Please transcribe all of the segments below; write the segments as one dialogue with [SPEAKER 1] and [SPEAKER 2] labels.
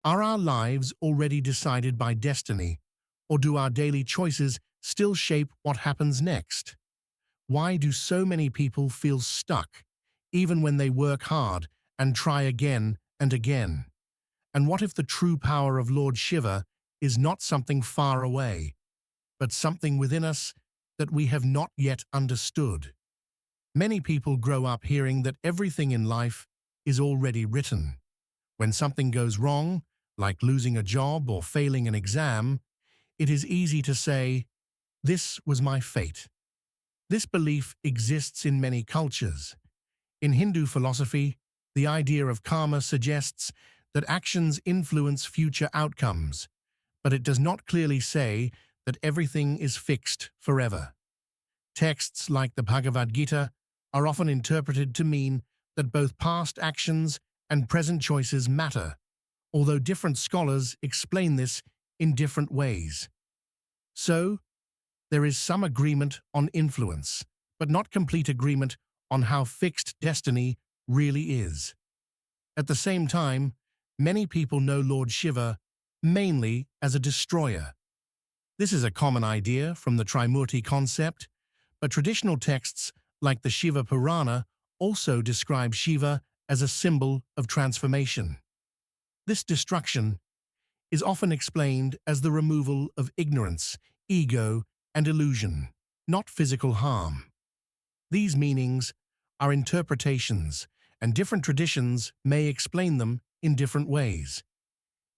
[SPEAKER 1] Are our lives already decided by destiny, or do our daily choices still shape what happens next? Why do so many people feel stuck, even when they work hard and try again and again? And what if the true power of Lord Shiva is not something far away, but something within us that we have not yet understood? Many people grow up hearing that everything in life is already written. When something goes wrong, like losing a job or failing an exam, it is easy to say, "This was my fate." This belief exists in many cultures. In Hindu philosophy, the idea of karma suggests that actions influence future outcomes, but it does not clearly say that everything is fixed forever. Texts like the Bhagavad Gita are often interpreted to mean that both past actions and present choices matter, although different scholars explain this in different ways. So, there is some agreement on influence, but not complete agreement on how fixed destiny really is. At the same time, many people know Lord Shiva mainly as a destroyer. This is a common idea from the Trimurti concept, but traditional texts like the Shiva Purana also describe Shiva as a symbol of transformation. This destruction is often explained as the removal of ignorance, ego, and illusion, not physical harm. These meanings are interpretations, and different traditions may explain them in different ways.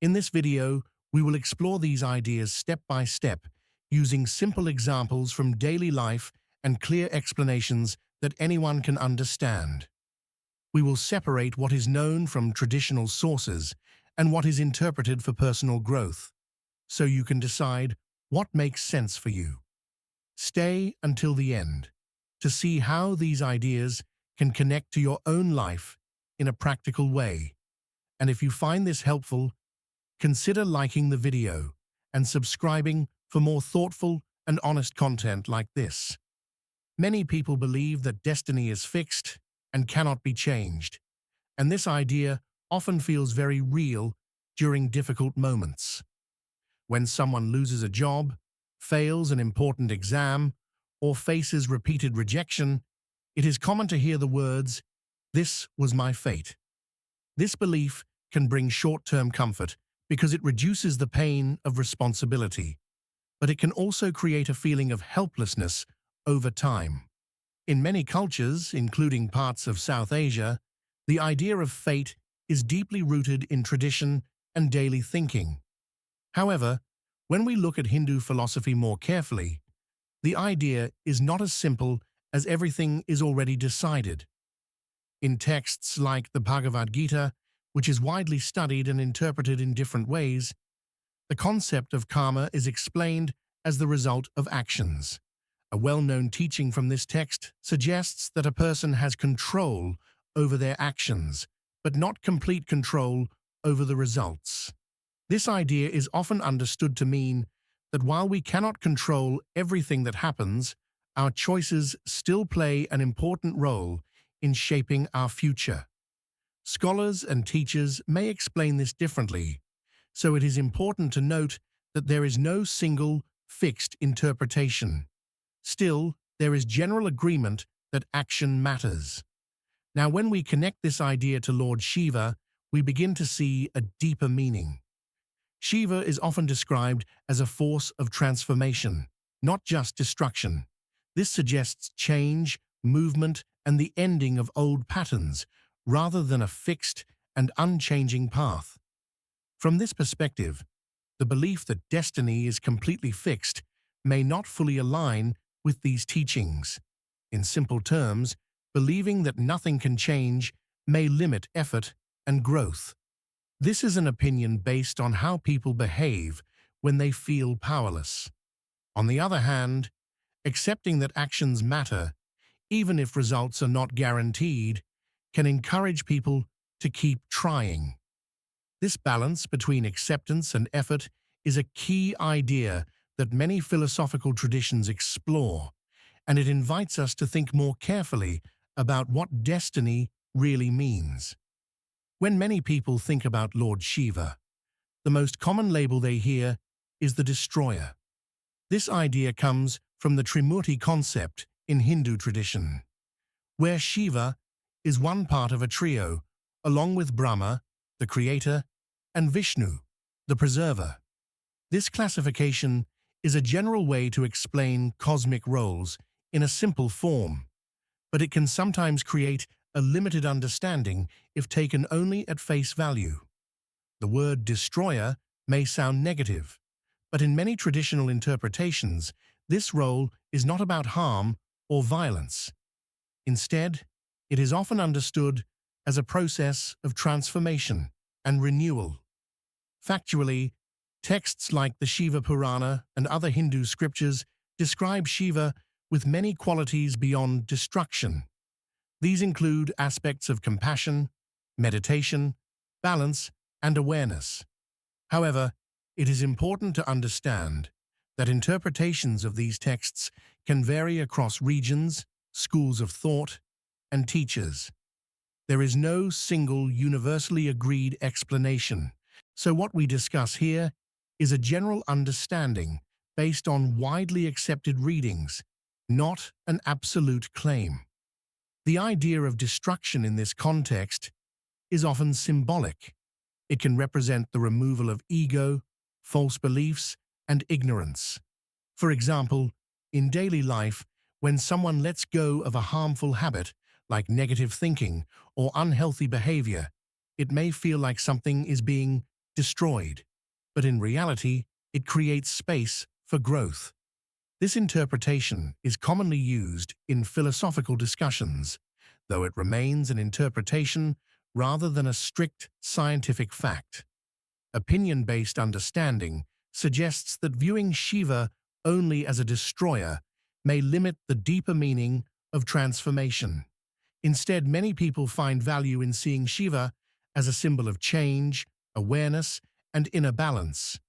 [SPEAKER 1] In this video, we will explore these ideas step by step, using simple examples from daily life and clear explanations that anyone can understand. We will separate what is known from traditional sources and what is interpreted for personal growth, so you can decide what makes sense for you. Stay until the end to see how these ideas can connect to your own life in a practical way. And if you find this helpful, consider liking the video and subscribing for more thoughtful and honest content like this. Many people believe that destiny is fixed and cannot be changed, and this idea often feels very real during difficult moments. When someone loses a job, fails an important exam, or faces repeated rejection, it is common to hear the words, "This was my fate." This belief can bring short-term comfort because it reduces the pain of responsibility, but it can also create a feeling of helplessness over time. In many cultures, including parts of South Asia, the idea of fate is deeply rooted in tradition and daily thinking. However, when we look at Hindu philosophy more carefully, the idea is not as simple as everything is already decided. In texts like the Bhagavad Gita, which is widely studied and interpreted in different ways, the concept of karma is explained as the result of actions. A well-known teaching from this text suggests that a person has control over their actions, but not complete control over the results. This idea is often understood to mean that while we cannot control everything that happens, our choices still play an important role in shaping our future. Scholars and teachers may explain this differently, so it is important to note that there is no single, fixed interpretation. Still, there is general agreement that action matters. Now, when we connect this idea to Lord Shiva, we begin to see a deeper meaning. Shiva is often described as a force of transformation, not just destruction. This suggests change, movement, and the ending of old patterns, rather than a fixed and unchanging path. From this perspective, the belief that destiny is completely fixed may not fully align with these teachings. In simple terms, believing that nothing can change may limit effort and growth. This is an opinion based on how people behave when they feel powerless. On the other hand, accepting that actions matter, even if results are not guaranteed, can encourage people to keep trying. This balance between acceptance and effort is a key idea that many philosophical traditions explore, and it invites us to think more carefully about what destiny really means. When many people think about Lord Shiva, The most common label they hear is the destroyer. This idea comes from the Trimurti concept in Hindu tradition, where Shiva is one part of a trio, along with Brahma, the creator, and Vishnu, the preserver. This classification is a general way to explain cosmic roles in a simple form, but it can sometimes create a limited understanding if taken only at face value. The word destroyer may sound negative, but in many traditional interpretations, this role is not about harm or violence. Instead, it is often understood as a process of transformation and renewal. Factually, texts like the Shiva Purana and other Hindu scriptures describe Shiva with many qualities beyond destruction. These include aspects of compassion, meditation, balance, and awareness. However, it is important to understand that interpretations of these texts can vary across regions, schools of thought, and teachers. There is no single universally agreed explanation, so what we discuss here is a general understanding based on widely accepted readings, not an absolute claim. The idea of destruction in this context is often symbolic. It can represent the removal of ego, false beliefs, and ignorance. For example, in daily life, when someone lets go of a harmful habit, like negative thinking or unhealthy behavior, it may feel like something is being destroyed, but in reality, it creates space for growth. This interpretation is commonly used in philosophical discussions, though it remains an interpretation rather than a strict scientific fact. Opinion-based understanding suggests that viewing Shiva only as a destroyer may limit the deeper meaning of transformation. Instead, many people find value in seeing Shiva as a symbol of change, awareness, and inner balance.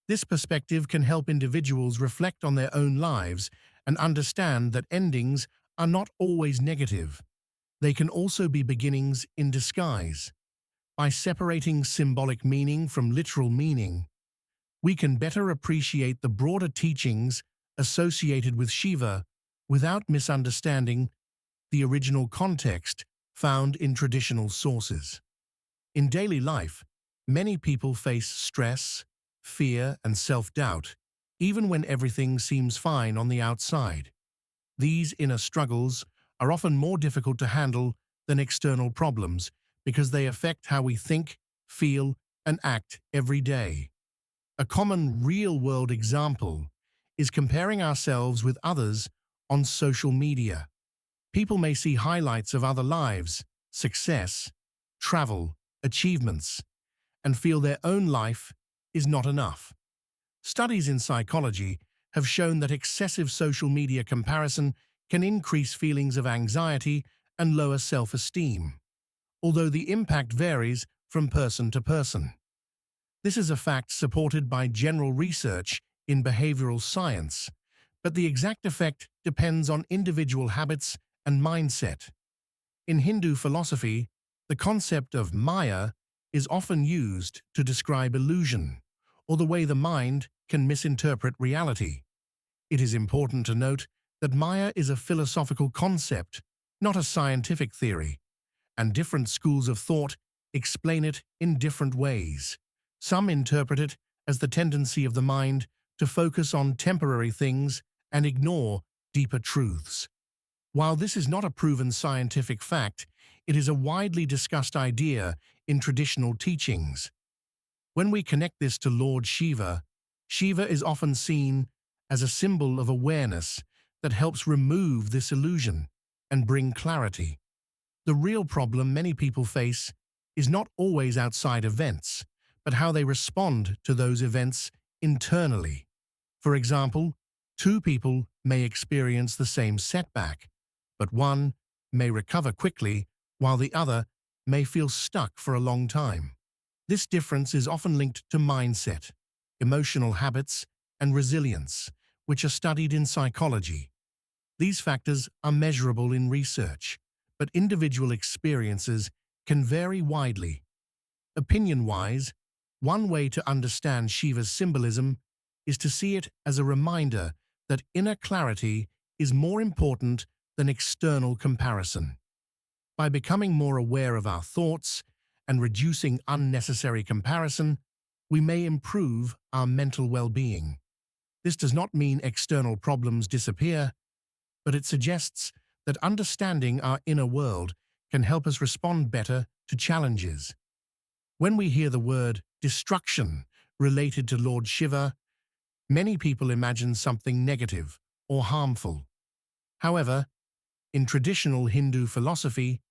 [SPEAKER 1] This perspective can help individuals reflect on their own lives and understand that endings are not always negative. They can also be beginnings in disguise. By separating symbolic meaning from literal meaning, we can better appreciate the broader teachings associated with Shiva without misunderstanding the original context found in traditional sources. In daily life, many people face stress, fear, and self-doubt, even when everything seems fine on the outside. These inner struggles are often more difficult to handle than external problems because they affect how we think, feel, and act every day. A common real-world example is comparing ourselves with others on social media. People may see highlights of other lives, success, travel, achievements, and feel their own life is not enough. Studies in psychology have shown that excessive social media comparison can increase feelings of anxiety and lower self-esteem, although the impact varies from person to person. This is a fact supported by general research in behavioral science, but the exact effect depends on individual habits and mindset. In Hindu philosophy, the concept of Maya is often used to describe illusion, or the way the mind can misinterpret reality. It is important to note that Maya is a philosophical concept, not a scientific theory, and different schools of thought explain it in different ways. Some interpret it as the tendency of the mind to focus on temporary things and ignore deeper truths. While this is not a proven scientific fact, it is a widely discussed idea in traditional teachings. When we connect this to Lord Shiva, Shiva is often seen as a symbol of awareness that helps remove this illusion and bring clarity. The real problem many people face is not always outside events, but how they respond to those events internally. For example, two people may experience the same setback, but one may recover quickly while the other may feel stuck for a long time. This difference is often linked to mindset, emotional habits, and resilience, which are studied in psychology. These factors are measurable in research, but individual experiences can vary widely. Opinion-wise, One way to understand Shiva's symbolism is to see it as a reminder that inner clarity is more important than external comparison. By becoming more aware of our thoughts and reducing unnecessary comparison, we may improve our mental well-being. This does not mean external problems disappear, but it suggests that understanding our inner world can help us respond better to challenges. When we hear the word destruction related to Lord Shiva, many people imagine something negative or harmful. However, in traditional Hindu philosophy,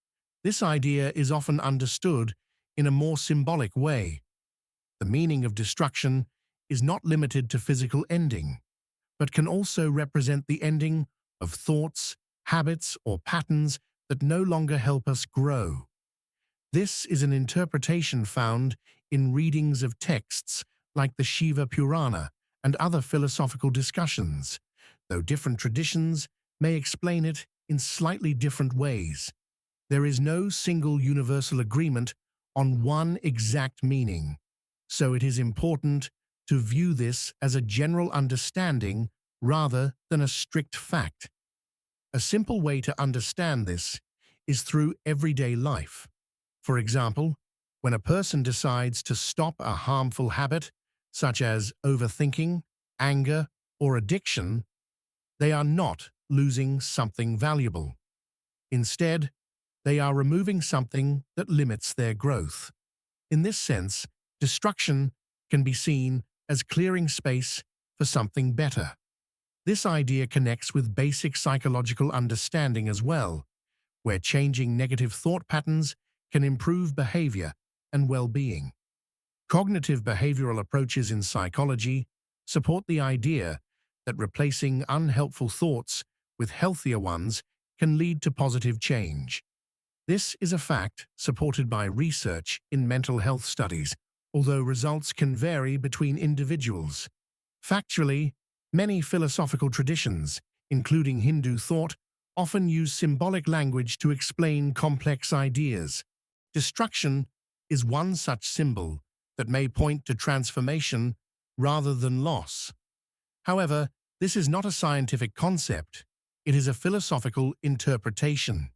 [SPEAKER 1] this idea is often understood in a more symbolic way. The meaning of destruction is not limited to physical ending, but can also represent the ending of thoughts, habits, or patterns that no longer help us grow. This is an interpretation found in readings of texts like the Shiva Purana and other philosophical discussions, though different traditions may explain it in slightly different ways. There is no single universal agreement on one exact meaning, so it is important to view this as a general understanding rather than a strict fact. A simple way to understand this is through everyday life. For example, when a person decides to stop a harmful habit, such as overthinking, anger, or addiction, they are not losing something valuable. Instead, they are removing something that limits their growth. In this sense, destruction can be seen as clearing space for something better. This idea connects with basic psychological understanding as well, where changing negative thought patterns can improve behavior and well-being. Cognitive behavioral approaches in psychology support the idea that replacing unhelpful thoughts with healthier ones can lead to positive change. This is a fact supported by research in mental health studies, although results can vary between individuals. Factually, many philosophical traditions, including Hindu thought, often use symbolic language to explain complex ideas. Destruction is one such symbol that may point to transformation rather than loss. However, this is not a scientific concept. It is a philosophical interpretation.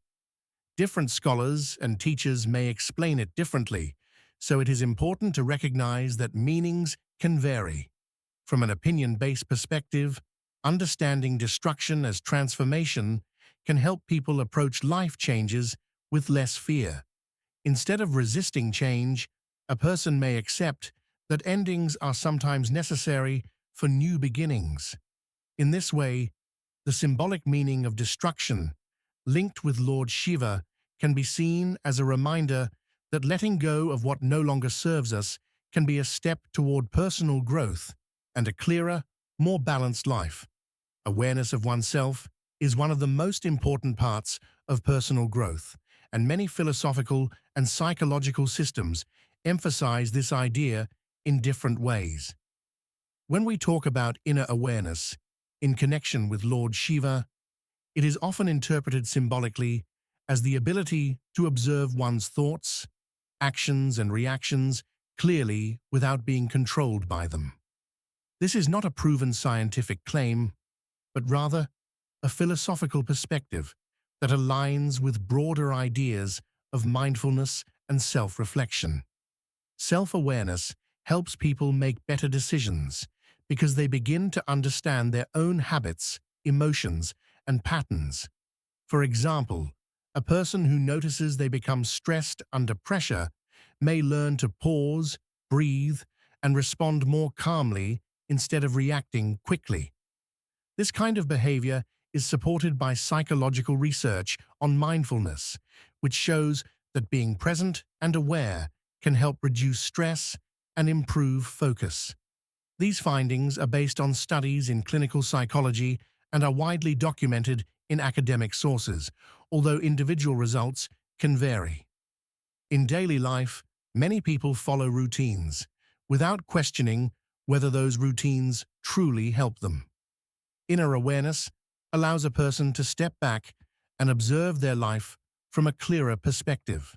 [SPEAKER 1] Different scholars and teachers may explain it differently, so it is important to recognize that meanings can vary. From an opinion-based perspective, understanding destruction as transformation can help people approach life changes with less fear. Instead of resisting change, a person may accept that endings are sometimes necessary for new beginnings. In this way, the symbolic meaning of destruction, linked with Lord Shiva, can be seen as a reminder that letting go of what no longer serves us can be a step toward personal growth and a clearer, more balanced life. Awareness of oneself is one of the most important parts of personal growth, and many philosophical and psychological systems emphasize this idea in different ways. When we talk about inner awareness in connection with Lord Shiva, it is often interpreted symbolically as the ability to observe one's thoughts, actions, and reactions clearly without being controlled by them. This is not a proven scientific claim, but rather a philosophical perspective that aligns with broader ideas of mindfulness and self-reflection. Self-awareness helps people make better decisions because they begin to understand their own habits, emotions, and patterns. For example, a person who notices they become stressed under pressure may learn to pause, breathe, and respond more calmly instead of reacting quickly. This kind of behavior is supported by psychological research on mindfulness, which shows that being present and aware can help reduce stress and improve focus. These findings are based on studies in clinical psychology and are widely documented in academic sources, although individual results can vary. In daily life, many people follow routines without questioning whether those routines truly help them. Inner awareness allows a person to step back and observe their life from a clearer perspective.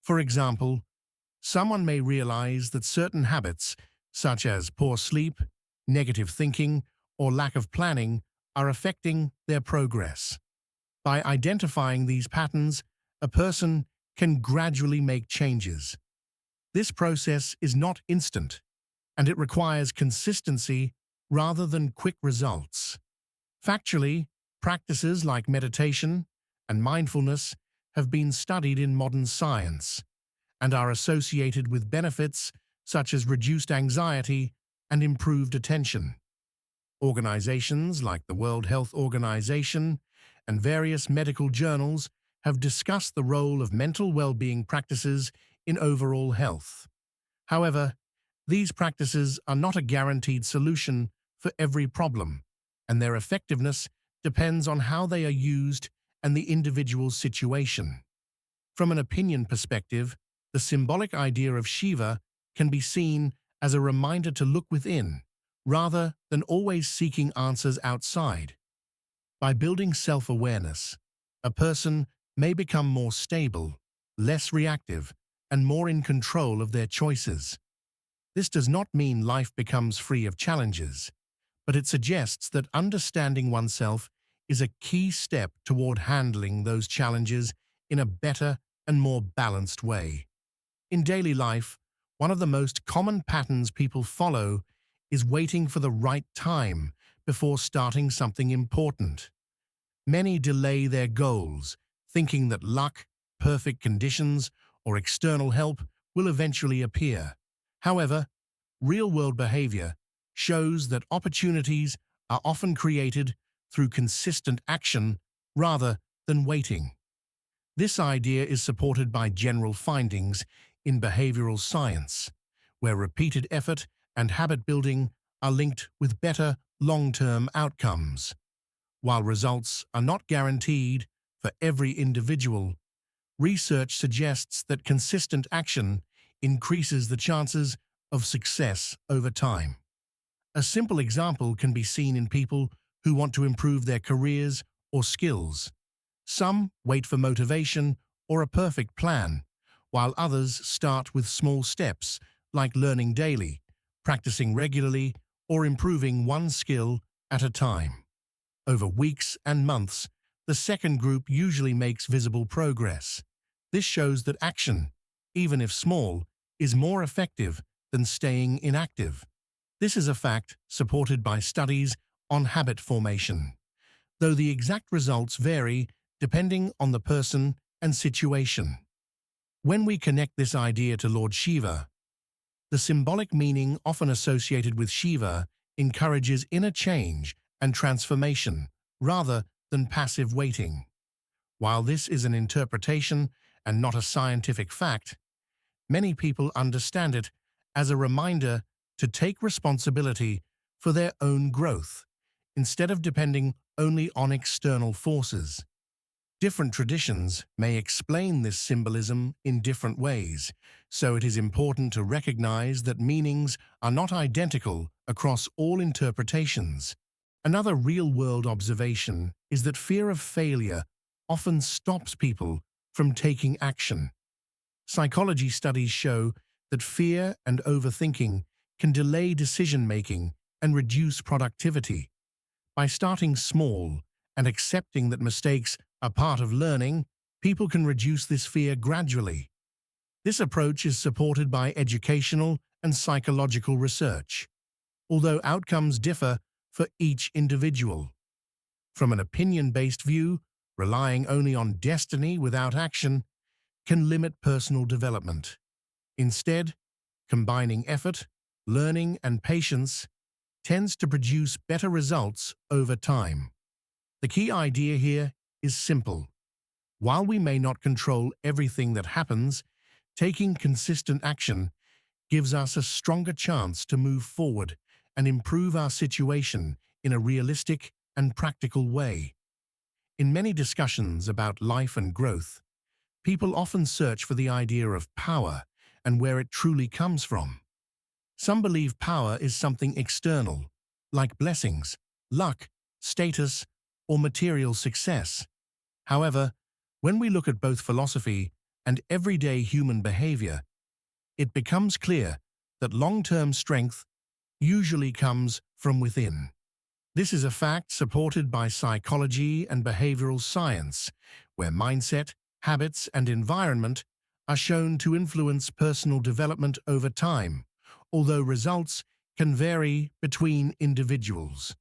[SPEAKER 1] For example, Someone may realize that certain habits, such as poor sleep, negative thinking, or lack of planning, are affecting their progress. By identifying these patterns, a person can gradually make changes. This process is not instant, and it requires consistency rather than quick results. Factually, practices like meditation and mindfulness have been studied in modern science and are associated with benefits such as reduced anxiety and improved attention. Organizations like the World Health Organization and various medical journals have discussed the role of mental well-being practices in overall health. However, these practices are not a guaranteed solution for every problem, and their effectiveness depends on how they are used and the individual's situation. From an opinion perspective, the symbolic idea of Shiva can be seen as a reminder to look within, rather than always seeking answers outside. By building self-awareness, a person may become more stable, less reactive, and more in control of their choices. This does not mean life becomes free of challenges, but it suggests that understanding oneself is a key step toward handling those challenges in a better and more balanced way. In daily life, one of the most common patterns people follow is waiting for the right time before starting something important. Many delay their goals, thinking that luck, perfect conditions, or external help will eventually appear. However, real-world behavior shows that opportunities are often created through consistent action rather than waiting. This idea is supported by general findings in behavioral science, where repeated effort and habit building are linked with better long-term outcomes. While results are not guaranteed for every individual, research suggests that consistent action increases the chances of success over time. A simple example can be seen in people who want to improve their careers or skills. Some wait for motivation or a perfect plan, while others start with small steps like learning daily, practicing regularly, or improving one skill at a time. Over weeks and months, the second group usually makes visible progress. This shows that action, even if small, is more effective than staying inactive. This is a fact supported by studies on habit formation, though the exact results vary depending on the person and situation. When we connect this idea to Lord Shiva, the symbolic meaning often associated with Shiva encourages inner change and transformation rather than passive waiting. While this is an interpretation and not a scientific fact, many people understand it as a reminder to take responsibility for their own growth, instead of depending only on external forces. Different traditions may explain this symbolism in different ways, so it is important to recognize that meanings are not identical across all interpretations. Another real-world observation is that fear of failure often stops people from taking action. Psychology studies show that fear and overthinking can delay decision-making and reduce productivity. By starting small and accepting that mistakes are part of learning, people can reduce this fear gradually. This approach is supported by educational and psychological research, although outcomes differ for each individual. From an opinion-based view, relying only on destiny without action can limit personal development. Instead, combining effort, learning, and patience tends to produce better results over time. The key idea here is simple. While we may not control everything that happens, taking consistent action gives us a stronger chance to move forward and improve our situation in a realistic and practical way. In many discussions about life and growth, people often search for the idea of power and where it truly comes from. Some believe power is something external, like blessings, luck, status, or material success. However, when we look at both philosophy and everyday human behavior, it becomes clear that long-term strength usually comes from within. This is a fact supported by psychology and behavioral science, where mindset, habits, and environment are shown to influence personal development over time, although results can vary between individuals.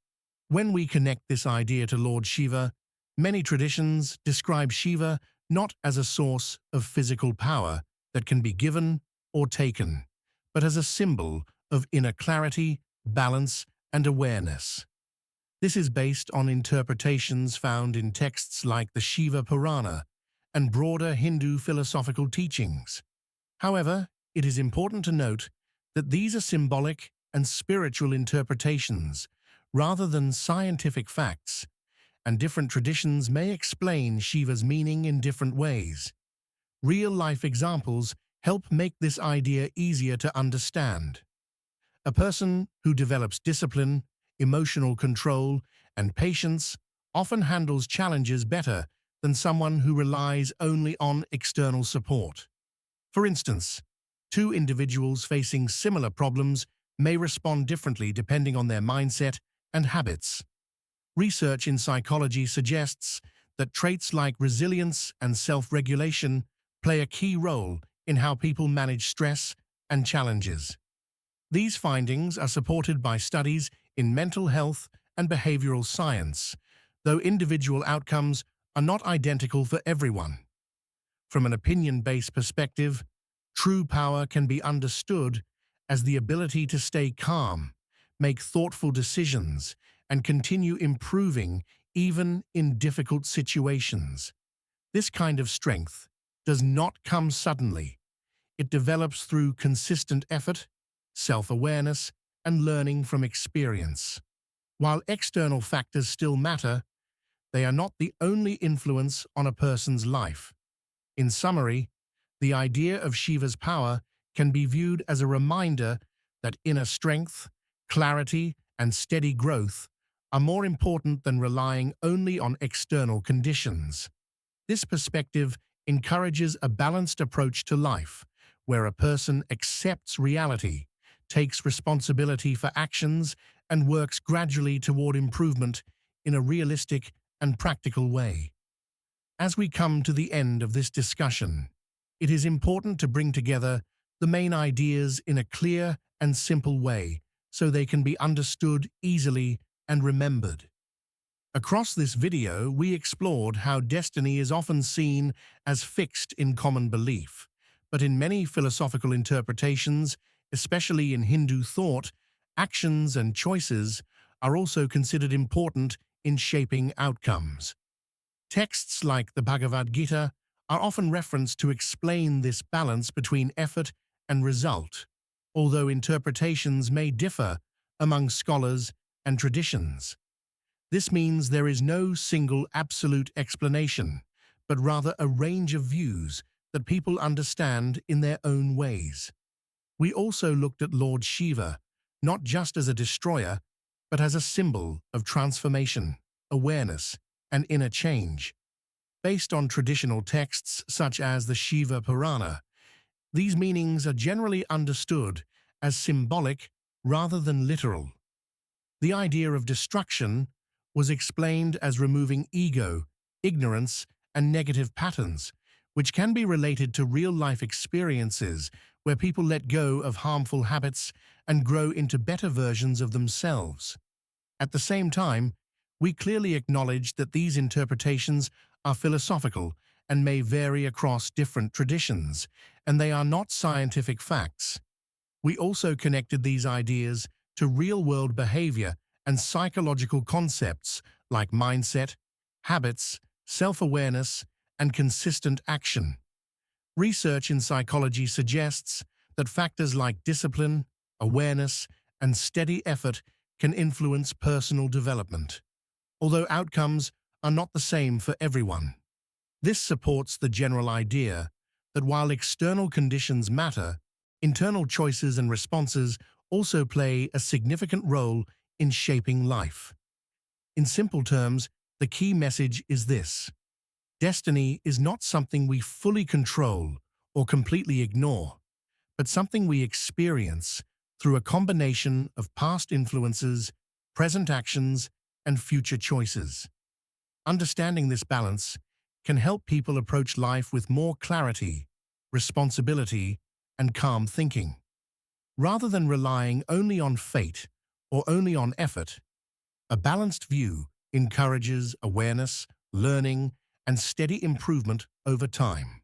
[SPEAKER 1] When we connect this idea to Lord Shiva, many traditions describe Shiva not as a source of physical power that can be given or taken, but as a symbol of inner clarity, balance, and awareness. This is based on interpretations found in texts like the Shiva Purana and broader Hindu philosophical teachings. However, it is important to note that these are symbolic and spiritual interpretations rather than scientific facts, and different traditions may explain Shiva's meaning in different ways. Real-life examples help make this idea easier to understand. A person who develops discipline, emotional control, and patience often handles challenges better than someone who relies only on external support. For instance, two individuals facing similar problems may respond differently depending on their mindset and habits. Research in psychology suggests that traits like resilience and self-regulation play a key role in how people manage stress and challenges. These findings are supported by studies in mental health and behavioral science, though individual outcomes are not identical for everyone. From an opinion-based perspective, true power can be understood as the ability to stay calm, make thoughtful decisions, and continue improving even in difficult situations. This kind of strength does not come suddenly. It develops through consistent effort, self-awareness, and learning from experience. While external factors still matter, they are not the only influence on a person's life. In summary, the idea of Shiva's power can be viewed as a reminder that inner strength, clarity, and steady growth are more important than relying only on external conditions. This perspective encourages a balanced approach to life, where a person accepts reality, takes responsibility for actions, and works gradually toward improvement in a realistic and practical way. As we come to the end of this discussion, it is important to bring together the main ideas in a clear and simple way so they can be understood easily and remembered. Across this video, we explored how destiny is often seen as fixed in common belief, but in many philosophical interpretations, especially in Hindu thought, actions and choices are also considered important in shaping outcomes. Texts like the Bhagavad Gita are often referenced to explain this balance between effort and result, although interpretations may differ among scholars and traditions. This means there is no single absolute explanation, but rather a range of views that people understand in their own ways. We also looked at Lord Shiva, not just as a destroyer, but as a symbol of transformation, awareness, and inner change. Based on traditional texts such as the Shiva Purana, these meanings are generally understood as symbolic rather than literal. The idea of destruction was explained as removing ego, ignorance, and negative patterns, which can be related to real-life experiences where people let go of harmful habits and grow into better versions of themselves. At the same time, we clearly acknowledge that these interpretations are philosophical and may vary across different traditions, and they are not scientific facts. We also connected these ideas to real-world behavior and psychological concepts like mindset, habits, self-awareness, and consistent action. Research in psychology suggests that factors like discipline, awareness, and steady effort can influence personal development, although outcomes are not the same for everyone. This supports the general idea that while external conditions matter, internal choices and responses also play a significant role in shaping life. In simple terms, the key message is this: destiny is not something we fully control or completely ignore, but something we experience through a combination of past influences, present actions, and future choices. Understanding this balance can help people approach life with more clarity, responsibility, and calm thinking. Rather than relying only on fate or only on effort, a balanced view encourages awareness, learning, and steady improvement over time.